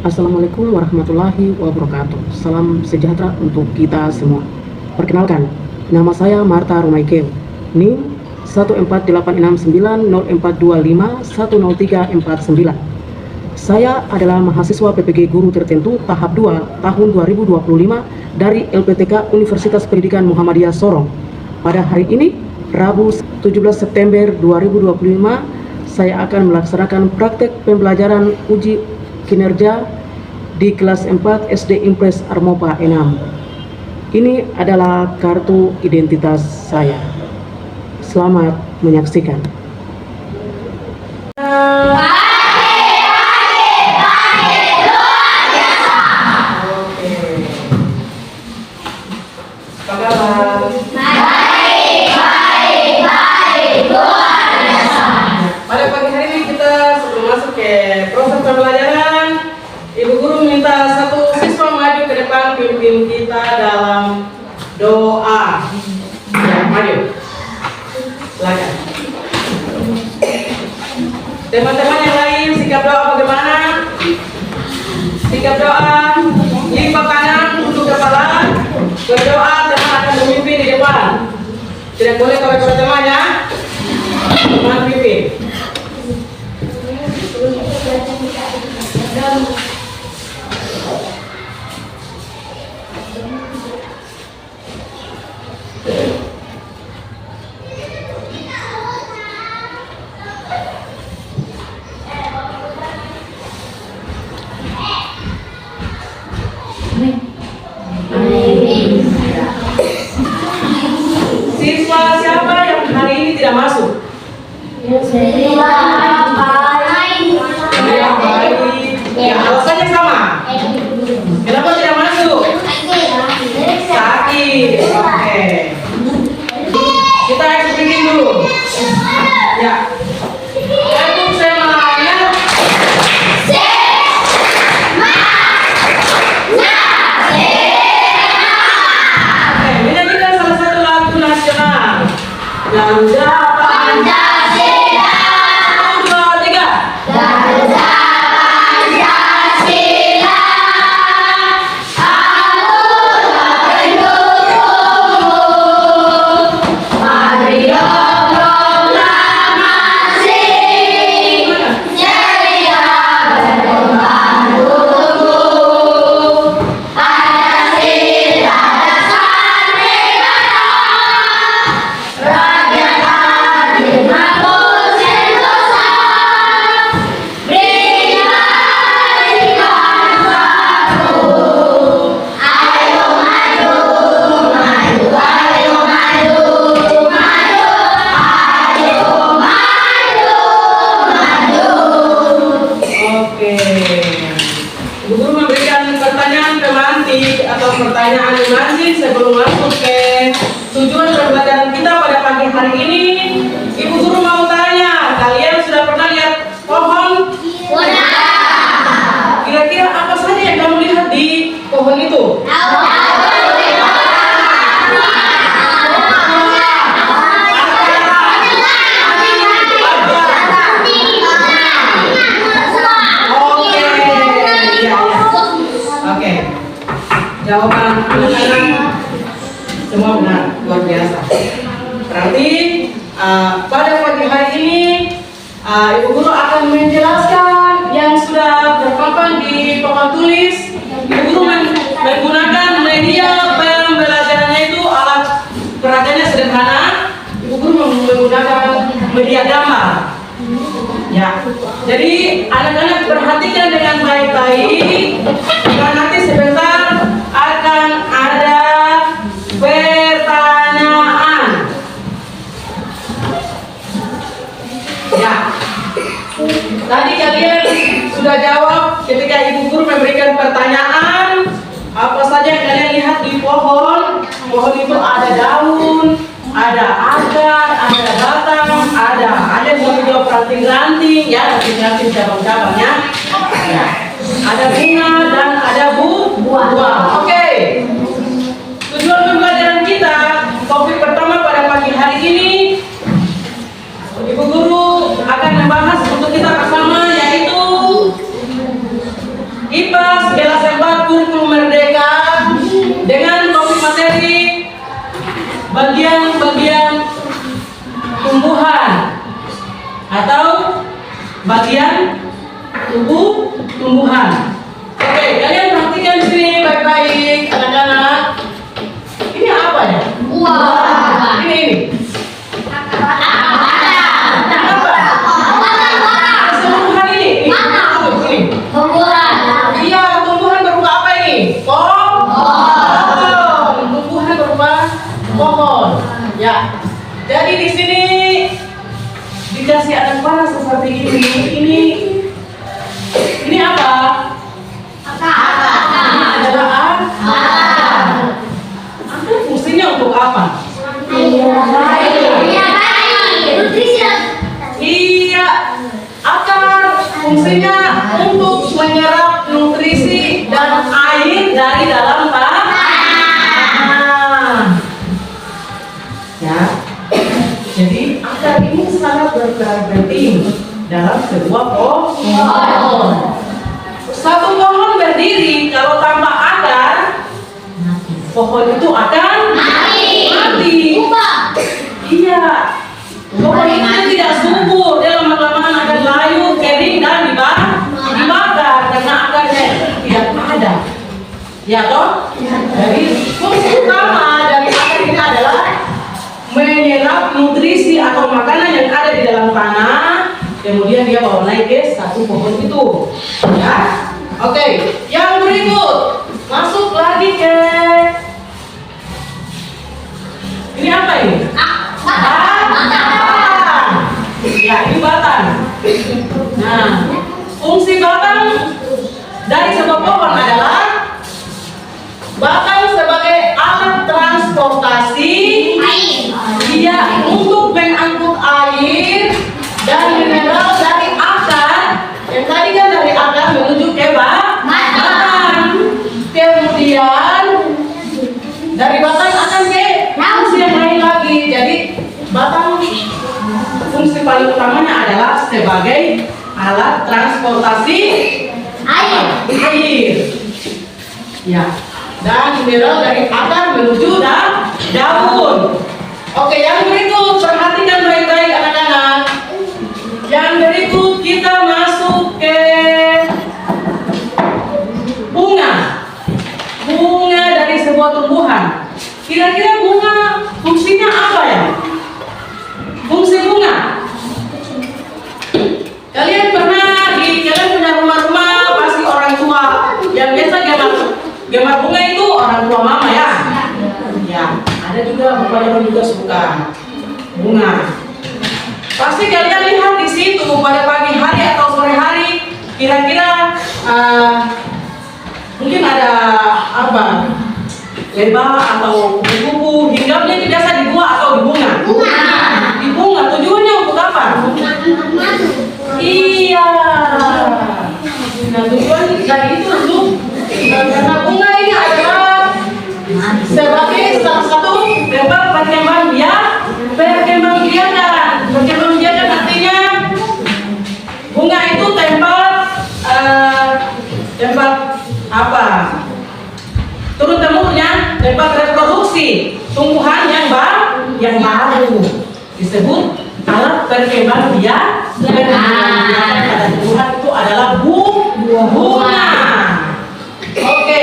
Assalamualaikum warahmatullahi wabarakatuh. Salam sejahtera untuk kita semua. Perkenalkan, nama saya Marta Romaikeu. NIM 148890425103449. Saya adalah mahasiswa PPG Guru Tertentu tahap 2 tahun 2025 dari LPTK Universitas Pendidikan Muhammadiyah Sorong. Pada hari ini, Rabu 17 September 2025, saya akan melaksanakan praktek pembelajaran uji kinerja di kelas 4 SD Impres Armopa 6. Ini adalah kartu identitas saya. Selamat menyaksikan. Pada pagi hari ini kita sebelum masuk ke proses pembelajaran, Ibu Guru minta satu siswa maju ke depan pimpin kita dalam doa. Ya, maju. Silakan. Teman-teman yang lain, sikap doa bagaimana? Sikap doa, lipat kanan, tunduk kepala. Berdoa, teman akan memimpin di depan. Tidak boleh kalau temannya. Teman pimpin. Siswa siapa yang hari ini tidak masuk? Yang baik. Ya, alasannya sama. Kenapa tidak masuk? Sakit. Oke. Kita explain dulu. Ya. Untuk semuanya. Oke, menyanyikan salah satu lagu nasional. Garuda Pancasila. 1, 2, 3. Garuda Pancasila, anugerah pendukung, Mario proklamasi, ceria berkembang dulu, Pancasila dasar negara, rakyat adil makmur sentosa, berikan satu, ayo maju, maju, ayo maju, maju, ayo maju, maju. Oke. Ibu Guru memberikan pertanyaan pemantik atau pertanyaan pemantik sebelum masuk ke tujuan pembelajaran kita pada pagi hari ini. Ibu Guru mau tanya, kalian sudah pernah lihat pohon? Kira-kira apa saja yang kamu lihat di pohon itu? Oke, ya, ya. Oke. Jawaban anak-anak semua benar, luar biasa. Berarti pada pagi hari ini Ibu Guru akan menjelaskan yang sudah terpampang di papan tulis. Ibu Guru menggunakan media pembelajarannya itu alat peraganya sederhana. Ibu Guru menggunakan media gambar. Ya, jadi anak-anak perhatikan dengan baik-baik. Karena nanti sebentar akan ada pertanyaan. Ya, tadi kalian sudah jawab ketika Ibu Guru memberikan pertanyaan. Apa saja yang kalian lihat di pohon? Pohon itu ada daun, ada akar, ada batang, ada yang juga ranting-ranting, ya, ranting-ranting cabang-cabangnya. Ya. Ada bunga dan ada buah. Oke. Tujuan pembelajaran kita, topik pertama pada pagi hari ini, Ibu Guru akan membahas untuk kita bersama, yaitu IPA Bela Sempat Kurikulum Merdeka dengan topik materi bagian-bagian tumbuhan atau bagian tubuh tumbuhan. Oke, kalian perhatikan di sini baik-baik anak-anak. Ini apa ya? Buah. Ini. Apa? Tumbuhan ini. Ini. Tumbuhan. Iya, tumbuhan berupa apa ini? Pohon. Tumbuhan berupa pohon. Ya. Jadi di sini dikasih anak panah seperti ini. Ini apa? Ini adalah akar. Akar fungsinya untuk apa? Iya, akar fungsinya untuk menyerap nutrisi dan air dari dalam tanah. Ya, jadi akar ini sangat berperan penting dalam sebuah pohon. Satu pohon berdiri kalau tanpa akar, pohon itu akan mati. Iya. Pohon itu tidak subur, dia lama-kelamaan akan layu, kering dan dibakar karena akarnya tidak ada. Ya toh? Jadi fungsi utama dari akar ini adalah menyerap nutrisi atau makanan yang ada di dalam tanah, kemudian dia bawa naik ke satu pohon itu. Ya. Oke, yang berikut masuk lagi ke ini apa ini? Batang. Ya, ini batang. Nah, fungsi batang dari sebuah pohon adalah batang sebagai alat transportasi. Dia untuk mengangkut air dan mineral dari akar. Yang tadi kan dari akar menuju ke batang. Kemudian dari batang akan ke fungsi yang lain lagi. Jadi batang fungsi paling utamanya adalah sebagai alat transportasi air. Ya. Dan mineral dari akar menuju daun. Oke, yang berikut perhatikan baik-baik anak-anak. Yang berikut kita masuk ke bunga. Bunga dari sebuah tumbuhan. Kira-kira bunga fungsinya apa ya? Fungsi bunga. Kalian punya rumah-rumah pasti orang tua yang biasa gemar bunga itu orang tua mama ya. Ya, ada juga bapaknya juga suka bunga. Pasti kalian lihat di situ pada pagi hari atau sore hari, kira-kira mungkin ada apa? Lebah atau kupu-kupu hinggapnya itu biasa di buah atau di bunga? Di bunga. Tujuannya untuk apa? Iya. Nah, tujuan dari itu untuk karena bunga ini adalah sebagai salah satu tempat perkembangbiakan artinya bunga itu tempat apa? Turun temurnya tempat reproduksi tumbuhan yang baru disebut alat perkembangbiakan. Pada tumbuhan itu adalah bunga. Oke.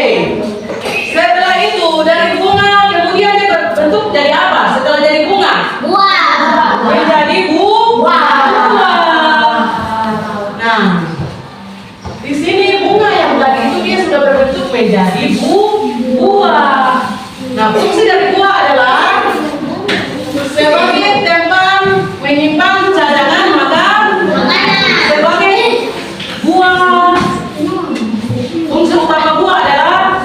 Setelah itu dari bunga kemudian dia berbentuk jadi apa? Setelah jadi bunga? Menjadi buah. Nah, di sini bunga yang tadi itu dia sudah berbentuk menjadi buah. Nah, fungsi dari buah adalah sebagai tempat menyimpan cadangan makanan. Sebagai buah. Fungsi utama buah adalah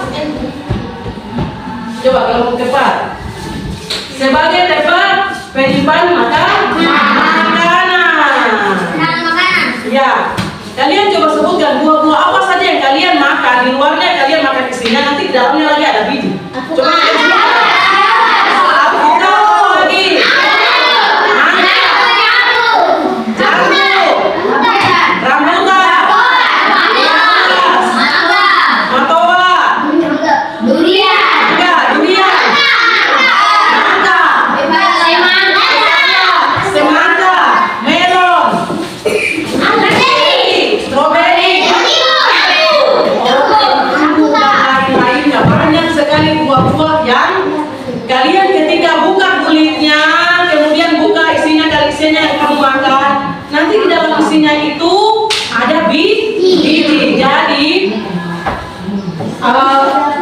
coba kalau tepat. Sebagai tempat penyimpan makanan. Ya, kalian coba sebutkan buah-buah apa saja yang kalian makan. Di luarnya kalian makan isinya, nanti di dalamnya lagi ada biji. Coba kalian sebutkan.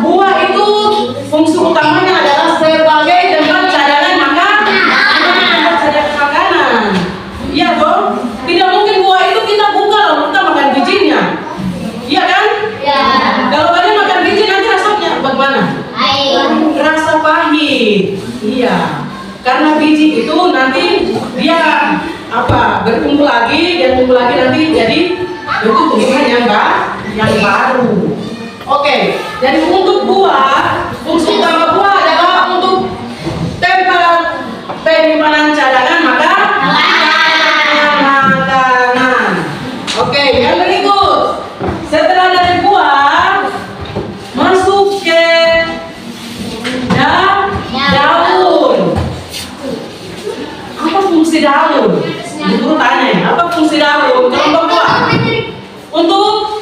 Buah itu fungsi utamanya adalah sebagai tempat cadangan makanan. Iya toh? Tidak mungkin buah itu kita buka lalu kita makan bijinya. Iya kan? Ya. Kalau kalian makan biji nanti rasanya bagaimana? Air. Rasa pahit. Iya. Karena biji itu nanti dia bertumbuh lagi nanti jadi bentuk tumbuhan yang baru. Oke, jadi untuk buah, fungsi utama buah adalah untuk tempat penyimpanan cadangan makanan. Oke, yang berikut. Setelah dari buah, masuk ke daun. Apa fungsi daun? Guru tanya, apa fungsi daun? Kelompok buah. Untuk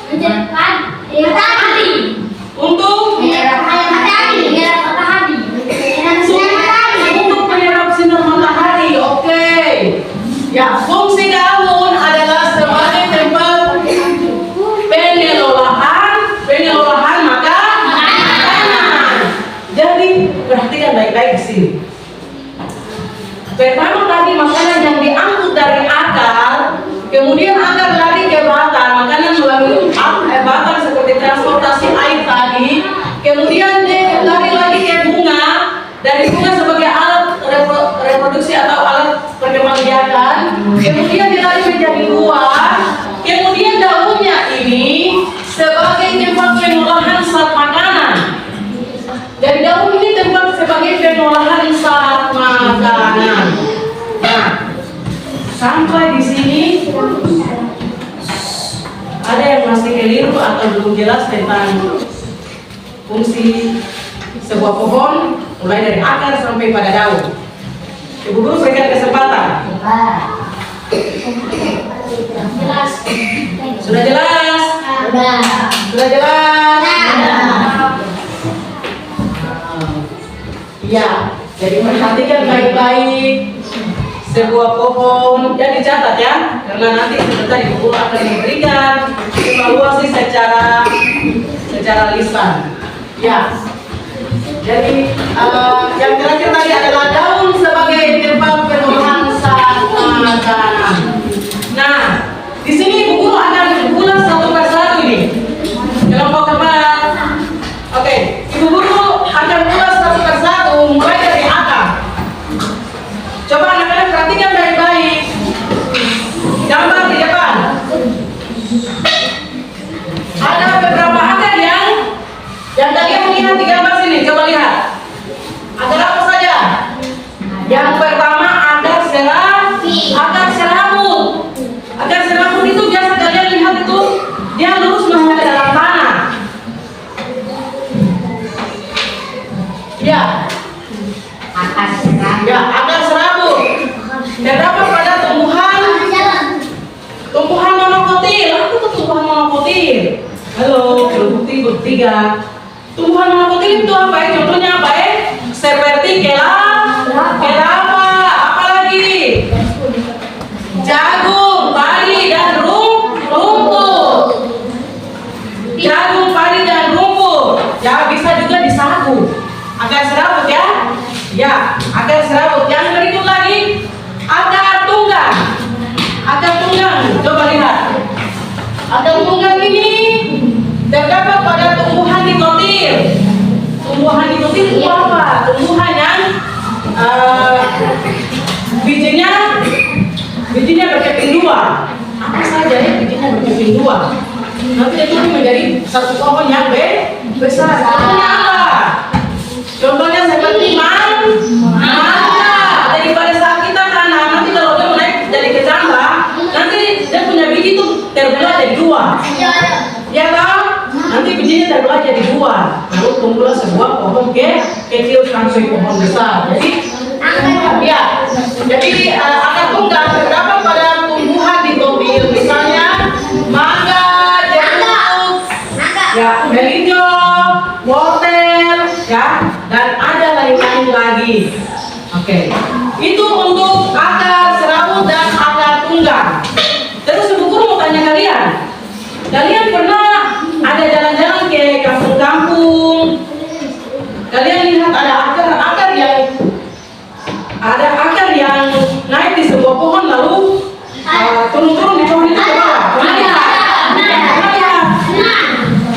untuk menyerap sinar matahari. Oke. Ya, fungsi daun adalah sebagai tempat pengelolaan makanan. Jadi perhatikan baik-baik di sini. Pertama tadi makanan yang diangkut dari akar, kemudian akar lari ke batang, makanan melalui batang seperti transportasi air tadi, kemudian dia lari lagi ke bunga, dari bunga sebagai alat reproduksi atau alat perkembangbiakan, kemudian dia lari menjadi buah, kemudian daunnya ini sebagai tempat pengolahan zat makanan. Dari daun ini tempat sebagai pengolahan zat makanan. Nah, sampai di sini ada yang masih keliru atau belum jelas tentang fungsi sebuah pohon mulai dari akar sampai pada daun. Ibu guru berikan kesempatan. Sudah jelas? Sudah jelas? Ya, jadi perhatikan baik-baik sebuah pohon dan dicatat ya, karena nanti sebentar Ibu Guru akan memberikan evaluasi secara lisan. Ya, jadi yang terakhir tadi adalah daun sebagai tempat pengolahan zat makanan. Nah, di sini Ibu Guru akan ulas satu persatu ini. Kelompok keempat. Oke, Ibu Guru akan ulas satu persatu mulai dari akar. Coba anak-anak perhatikan baik-baik. Gambar di depan. Ada beberapa akar yang kalian melihat di gambar sini. Coba lihat. Akar apa saja? Yang pertama akar seramut. Akar seramut itu biasa kalian lihat itu dia lurus masuk ke dalam tanah. Ya. Ya, akar serabut. Terdapat pada tumbuhan monokotil. Apa itu tumbuhan monokotil? Halo, bukti bertiga. Tumbuhan monokotil itu apa ya? Contohnya apa ya? Seperti kelapa, apalagi jagung, padi dan rumput. Jagung, padi dan rumput. Ya, bisa juga di sagu. Akar serabut ya. Ya, akar serabut. Yang berikut lagi akar tunggang. Akar tunggang, coba lihat. Akar tunggang ini terdapat pada tumbuhan dikotil. Tumbuhan dikotil itu apa? Tumbuhan yang bijinya berkeping dua. Apa saja ya bijinya berkeping dua? Nanti itu menjadi satu pohon yang besar. Contohnya apa? Contohnya seperti mangga. Jadi pada saat kita tanam, nanti kalau dia naik jadi kecambah, nanti dia punya biji itu terbelah jadi dua. Ya kan? Nanti bijinya terbelah jadi dua. Lalu tumbuhlah sebuah pohon kecil sampai pohon besar. Jadi akar tunggang terdapat pada tumbuhan dikotil, misalnya mangga, jeruk, ya, melinjo, wortel, ya, dan ada lain-lain lagi. Oke, itu untuk akar serabut dan akar tunggang. Terus Ibu Guru mau tanya kalian pernah ada jalan-jalan ke kampung-kampung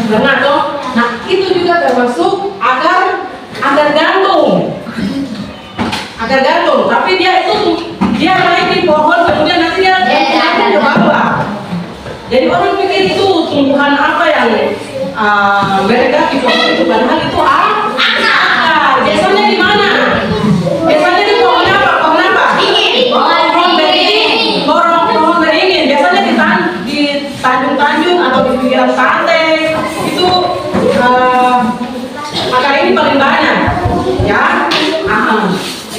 Benar toh? Nah, itu juga termasuk akar gantung. Akar gantung, tapi dia naik di pohon, kemudian nanti dia naik ke bawah. Jadi orang pikir itu tumbuhan apa yang mereka di pohon itu, padahal itu akar. Biasanya di mana? Biasanya di pohon apa? Pohon apa? Pohon beringin. Biasanya di tanjung-tanjung atau di pinggiran pantai itu akar ini paling banyak, ya.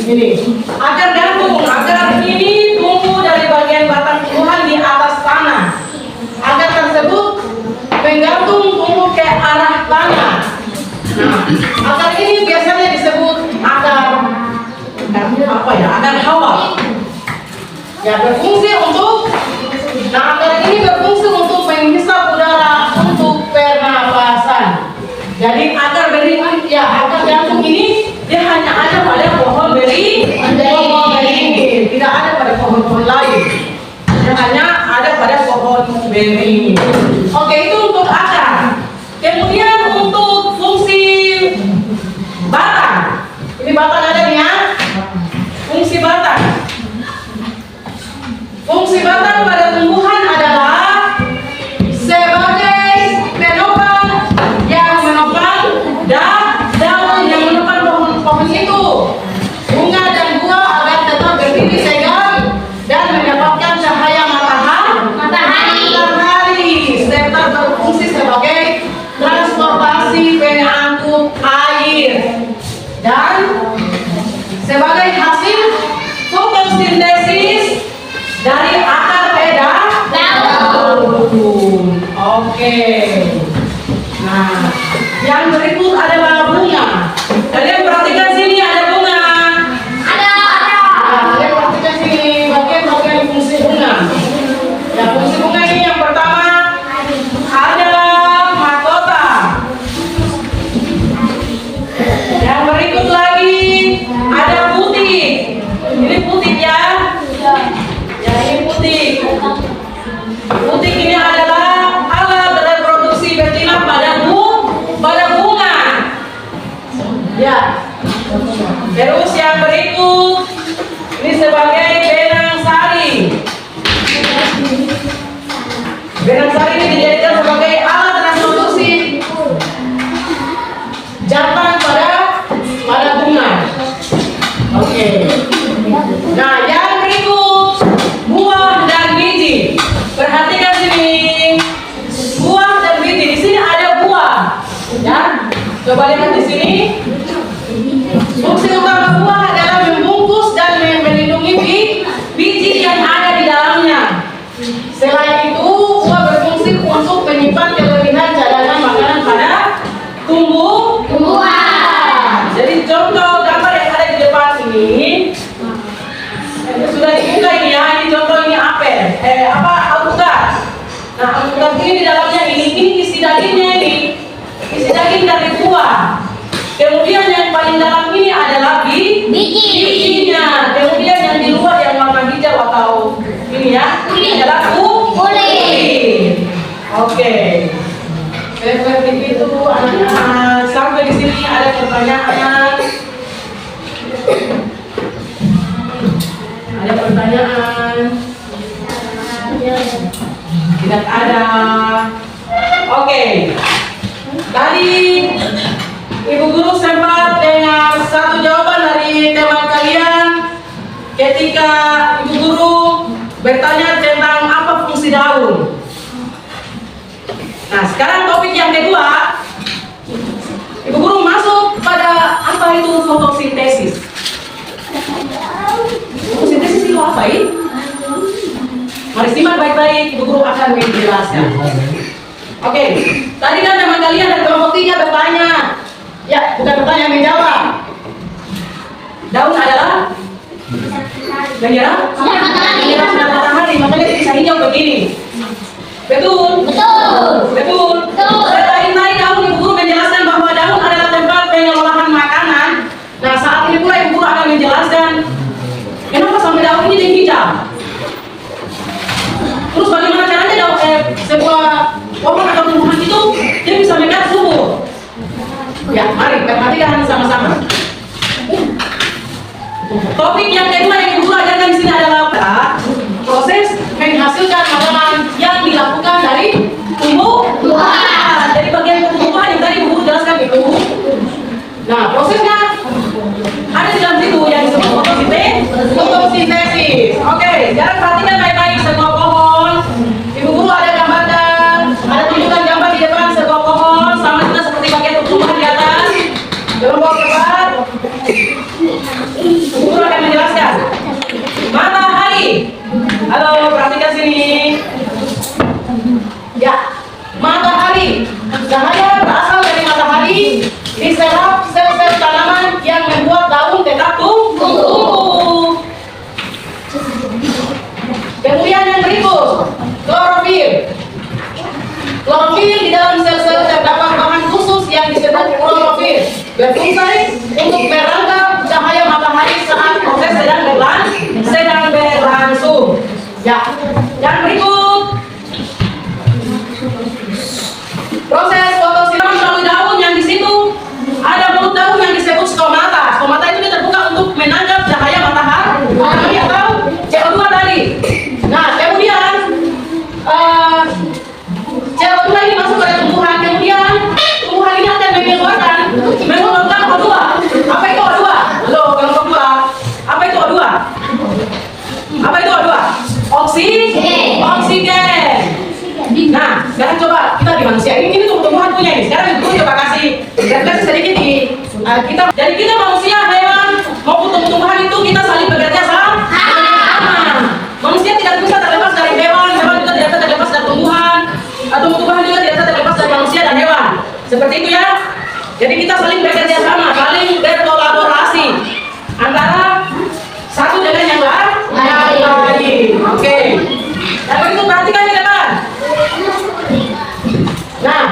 Ini akar gantung. Akar ini tumbuh dari bagian batang tumbuhan di atas tanah. Akar tersebut menggantung tumbuh ke arah tanah. Nah, akar ini biasanya disebut akar apa ya? Akar hawa. Ya, berfungsi untuk akar ini berfungsi untuk menghisap udara untuk pernapasan. Jadi akar beringin, ya akar gantung ini dia hanya ada pada pohon beringin, tidak ada pada pohon-pohon lain. Dia hanya ada pada pohon beringin. Oke, itu untuk akar. Kemudian untuk fungsi batang. Ini batang ada nih ya. Fungsi batang. Fungsi batang pada tumbuhan adalah sebagai penopang yang menopang daun yang menopang pohon itu, bunga dan buah agar tetap berdiri tegak dan mendapatkan cahaya matahari serta berfungsi sebagai transportasi pengangkut air dan sebagai hasil fotosintesis dari akar daun. Oke. Nah, yang berikut adalah bunga. Kalian perhatikan sini ada bunga. Nah, kalian perhatikan sini bagian-bagian fungsi bunga. Ya, fungsi bunga ini yang pertama adalah mahkota. Yang berikut lagi ada putih. Ini putih ya. Ya, ini putih. Putih ini adalah alat reproduksi betina pada bunga. Ya. Terus yang berikut ini sebagai benang sari. Benang sari ini dijadikan sebagai alat reproduksi jantan pada bunga. Oke. Nah, yang berikut buah dan biji. Perhatikan sini. Buah dan biji. Di sini ada buah. Ya. Coba lihat di sini. Fungsi utama buah adalah membungkus dan melindungi biji yang ada di dalamnya. Selain itu, buah berfungsi untuk menyimpan kelebihan cadangan makanan pada tumbuhan. Jadi contoh gambar yang ada di depan ini sudah dibuka ini ya. Ini contoh ini apel. Alpukat. Nah, alpukat ini di dalamnya ini isi dagingnya ini. Isi daging dari buah. Kemudian yang paling dalam ini adalah bijinya. Kemudian yang di luar yang warna hijau atau ini ya, ini adalah kulit. Oke. Seperti itu anak-anak. Sampai di sini ada pertanyaan. Ada pertanyaan? Tidak ada. Oke. Tadi Ibu Guru sempat dengar satu jawaban dari teman kalian ketika Ibu Guru bertanya tentang apa fungsi daun. Nah, sekarang topik yang kedua, Ibu Guru masuk pada apa itu fotosintesis. Fotosintesis itu apa ini? Mari simak baik-baik, Ibu Guru akan menjelaskan. Oke, tadi kan teman kalian dari kelompok 3 bertanya. Ya, bukan bertanya, menjawab. Daun adalah menyerap sinar matahari, makanya bisa hijau begini. Betul? Betul. Tadi daun Ibu Guru menjelaskan bahwa daun adalah tempat pengolahan makanan. Nah, saat ini pula Ibu Guru akan menjelaskan kenapa sampai daun ini dihijau. Terus bagaimana caranya sebuah pohon atau tumbuhan itu dia bisa punya ini. Sekarang Ibu coba kasih refleksi sedikit di kita. Jadi kita manusia, hewan maupun tumbuh-tumbuhan itu kita saling bekerja sama. Manusia tidak bisa terlepas dari hewan, hewan juga tidak bisa terlepas dari tumbuhan, tumbuh-tumbuhan juga tidak bisa terlepas dari manusia dan hewan. Seperti itu ya. Jadi kita saling bekerja sama, saling berkolaborasi antara satu dengan yang lain. Oke. Dan begitu perhatikan di depan. Nah,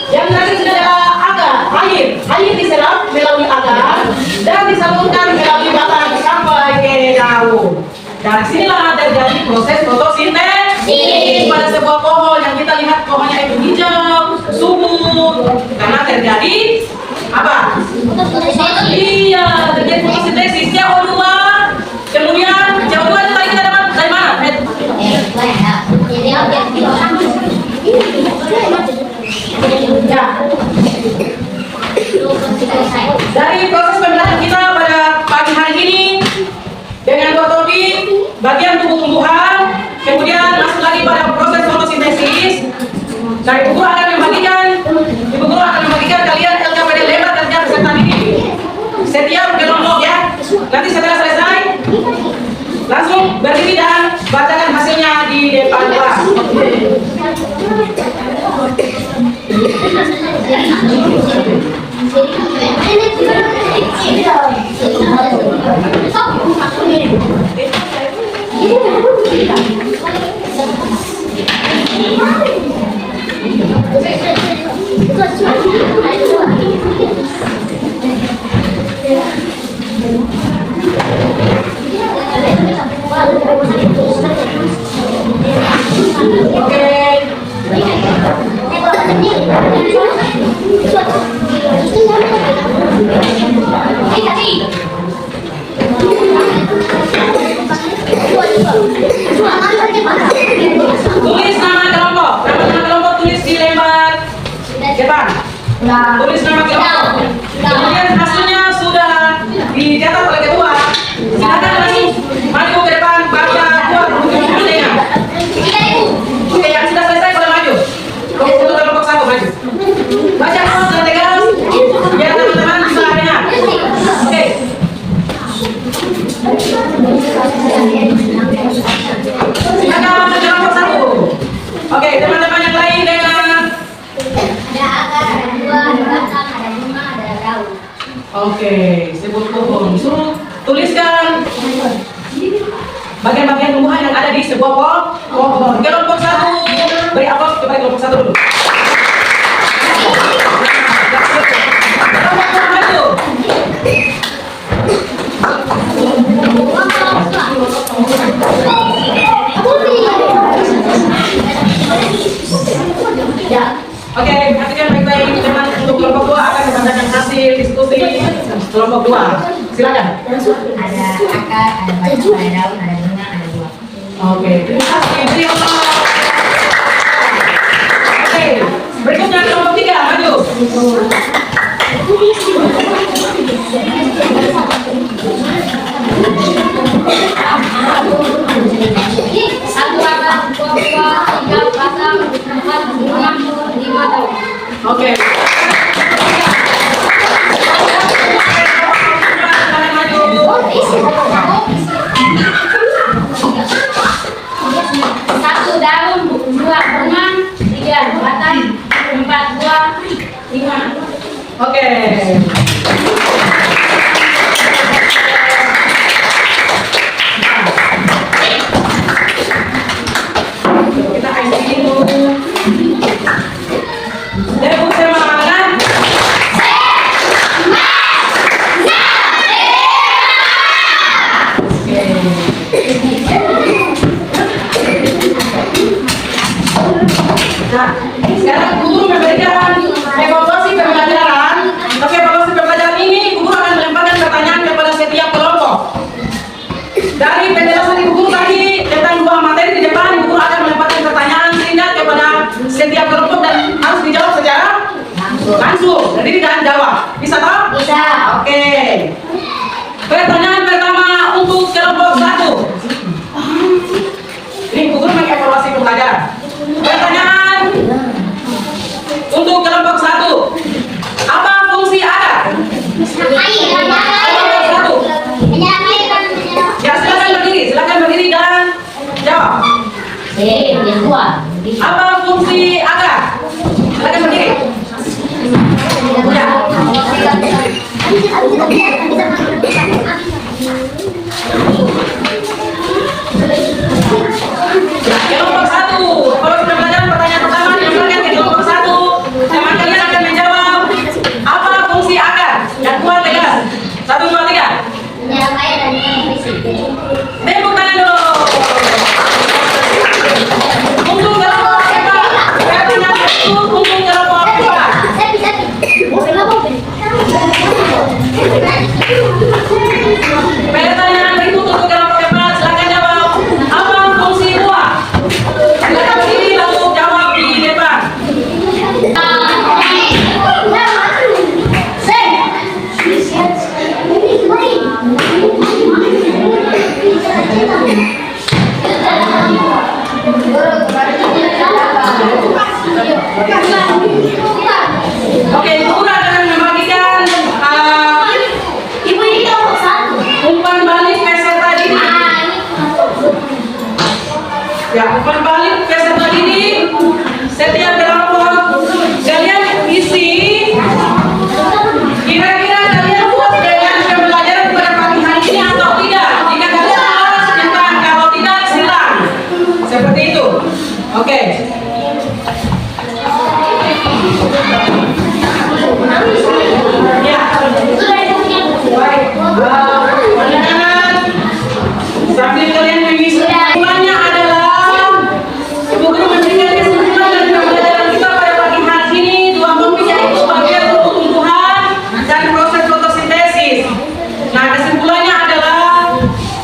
yang tadi sudah ada agar, air diserap melalui agar dan disalurkan melalui batang sampai ke daun. Dari sinilah terjadi proses fotosintesis pada sebuah pohon yang kita lihat pohonnya itu hijau, subur, karena terjadi apa? Iya, terjadi fotosintesis CO2. Kemudian CO2 itu tadi kita dapat dari mana? Ya. Dari proses pembelajaran kita pada pagi hari ini dengan dua topik, bagian tumbuh-tumbuhan, kemudian masuk lagi pada proses fotosintesis. Dari Ibu Guru akan membagikan kalian LKPD lebar kerja peserta didik. Setiap kelompok ya. Nanti setelah selesai, langsung berdiri dan bacakan hasilnya di depan kelas. Tulis nama kelompok. Nama kelompok tulis di lembar depan. Tulis nama kelompok. Kemudian hasilnya sudah dicatat oleh ketua. Silakan langsung maju ke depan baca buat bukunya. Oke, yang sudah selesai boleh maju. Untuk kelompok satu maju. Baca kelompok dengan tegas biar teman-teman bisa dengar. Oke. Silakan kelompok satu. Oke, teman-teman yang lain dengan Ada akar, ada buah, ada batang, ada bunga, ada daun. oke, sebut pohon. Suruh tuliskan bagian-bagian tumbuhan yang ada di sebuah pohon. Kelompok satu, beri aplaus kepada kelompok satu dulu. Kelompok dua maju. Ya. Oke, perhatikan baik-baik. Teman untuk kelompok dua akan membacakan hasil diskusi kelompok dua. Silakan. Ada akar, ada batang, ada daun, ada bunga, ada buah. Oke, terima kasih. Beri aplaus. Oke, berikutnya kelompok tiga maju. Satu akar, dua buah, tiga batang, empat bunga, lima daun. Oke. Satu daun, dua bunga, tiga batang, empat buah, lima. Oke. Kita icing dulu. Debu semangat. Nah, sekarang guru memberikan evaluasi pembelajaran. Tapi evaluasi pembelajaran ini guru akan melemparkan pertanyaan kepada setiap kelompok. Dari penjelasan ibu guru tadi tentang dua materi di depan, ibu guru akan melemparkan pertanyaan singkat kepada setiap kelompok dan harus dijawab secara langsung. Jadi tidak jawab. Bisa toh? Bisa. Oke. Pertanyaan pertama untuk kelompok satu. Ini ibu guru mengevaluasi pembelajaran. Pertanyaan Untuk kelompok 1, apa fungsi adat? Kelompok 1. Ya, silakan berdiri dan jawab. Apa fungsi agar? Silakan berdiri. Ya. Kelompok 1. Kalau sudah belajar pertanyaan pertama dilakukan ke kelompok 1. Teman kalian akan menjawab apa fungsi agar? Yang kuat tegas. 1, 2, 3. Tepuk tangan dulu. Untuk kelompok kedua, pertanyaan itu untuk kelompok kedua. Pertanyaan berikut untuk kelompok kedua, silakan jawab. Apa fungsi buah? Silakan berdiri lalu jawab di depan. Oke, Ibu Guru akan membagikan umpan balik peserta didik. Ya, umpan balik peserta didik. Setiap kelompok kalian isi. Kira-kira kalian puas dengan pembelajaran pada pagi hari ini atau tidak? Jika kalian puas, silahkan. Kalau tidak, silakan. Seperti itu. Oke. Ya. Baik. Anak-anak, sambil kalian mengisi, kesimpulannya adalah Ibu Guru memberikan kesimpulan dari pembelajaran kita pada pagi hari ini. Dua topik yaitu bagian tumbuh-tumbuhan dan proses fotosintesis. Nah, kesimpulannya adalah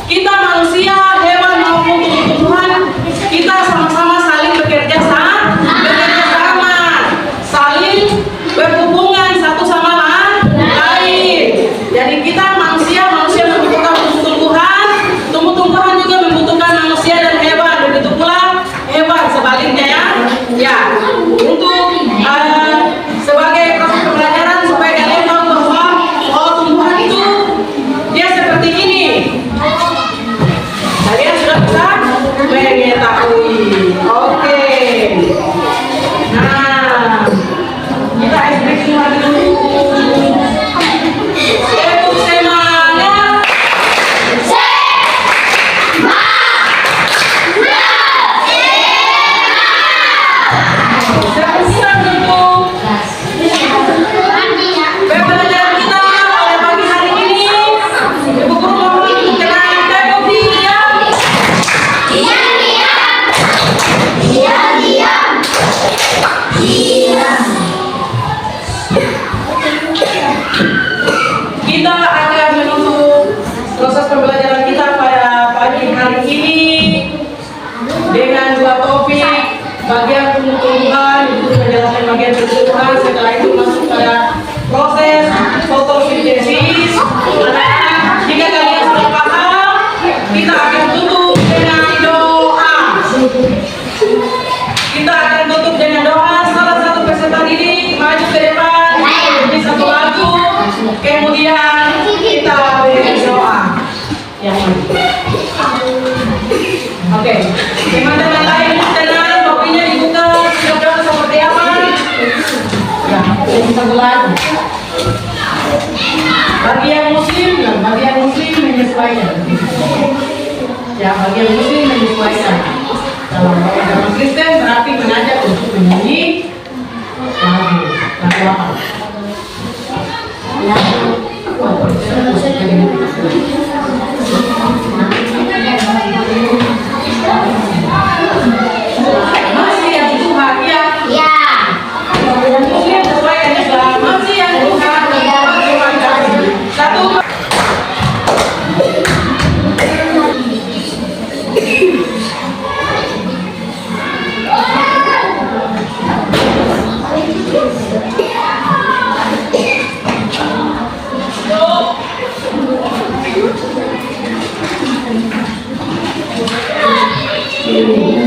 kita manusia, hewan maupun tumbuh-tumbuhan, kita sama-sama saling bekerja sama, saling berhubungan satu sama lain. Jadi kita manusia membutuhkan tumbuh-tumbuhan, tumbuh-tumbuhan juga membutuhkan manusia dan hewan. Begitu pula hewan sebaliknya ya. Ya, untuk sebagai proses pembelajaran supaya kalian tahu bahwa tumbuhan itu dia seperti ini. Kalian sudah bisa mengetahui. Oke. Nah, kita ekspresi dulu. Tepuk semangat. Sekarang untuk pembelajaran kita pada pagi hari ini, Ibu Guru mohon dengan tepuk diam. Kita akan menutup proses pembelajaran kita pada pagi hari ini dengan dua topik, bagian tumbuh-tumbuhan. Ibu menjelaskan bagian tumbuh-tumbuhan, setelah itu masuk pada proses fotosintesis. Anak-anak, jika kalian sudah paham, kita akan tutup dengan doa. Kita akan tutup dengan doa. Salah satu peserta didik maju ke depan, menyanyi satu lagu, kemudian kita berdoa. Yang ini. Oke, teman-teman lain tenang, topinya dibuka, sudah seperti apa? Ya, ini satu lagu. Bagi yang muslim menyesuaikan. Ya, bagi yang muslim menyesuaikan. Kalau agama Kristen berarti mengajak untuk menyanyi lagu apa? Masih yang Tuhan ya? Ya. Yang muslim sesuaikan juga. Masih yang Tuhan. Satu. Thank you.